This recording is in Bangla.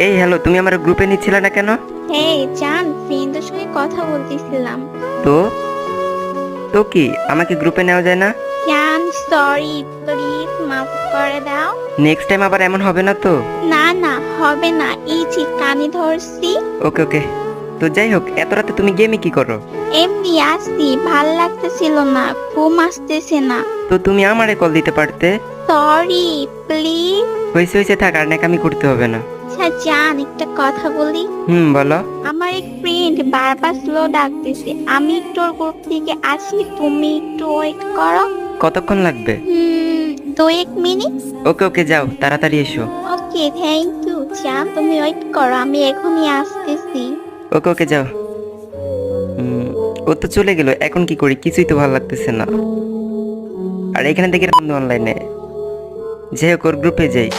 এই হ্যালো, তুমি আমার গ্রুপে নিচ্ছিলে না কেন? হেই জান, ফ্রেন্ডের সঙ্গে কথা বলতেছিলাম। তো তো কি আমাকে গ্রুপে নেওয়া যায় না? জান সরি, প্লিজ মাফ করে দাও। নেক্সট টাইম আবার এমন হবে না তো? না না, হবে না, এই যে কানে ধরছি। ওকে ওকে। তো যাই হোক, এত রাতে তুমি গেমে কি করো? এমনি আসছি, ভাল লাগতেছিল না, ঘুম আসতেছে না। তো তুমি আমারে কল দিতে পারতে। Sorry please. হয়েছে হয়েছে, থাক, আর নাকামি করতে হবে না। আচ্ছা জান, একটা কথা বলি। বলো। আমার এক ফ্রেন্ড বারবার স্লো ডাকতেছে, আমি একটু ওর গ্রুপ থেকে আসি, তুমি একটু ওয়েট করো। কতক্ষণ লাগবে? 2-1 মিনিট। ওকে ওকে, যাও তাড়াতাড়ি এসো। ওকে থ্যাংক ইউ জান, তুমি ওয়েট করো, আমি এখনই আসতেছি। ওকে ওকে, যাও। ও তো চলে গেল, এখন কি করি? কিছুই তো ভালো লাগতেছে না। আর এখানে দেখে বন্ধু অনলাইনে, যাই হোক ওর গ্রুপে যাই।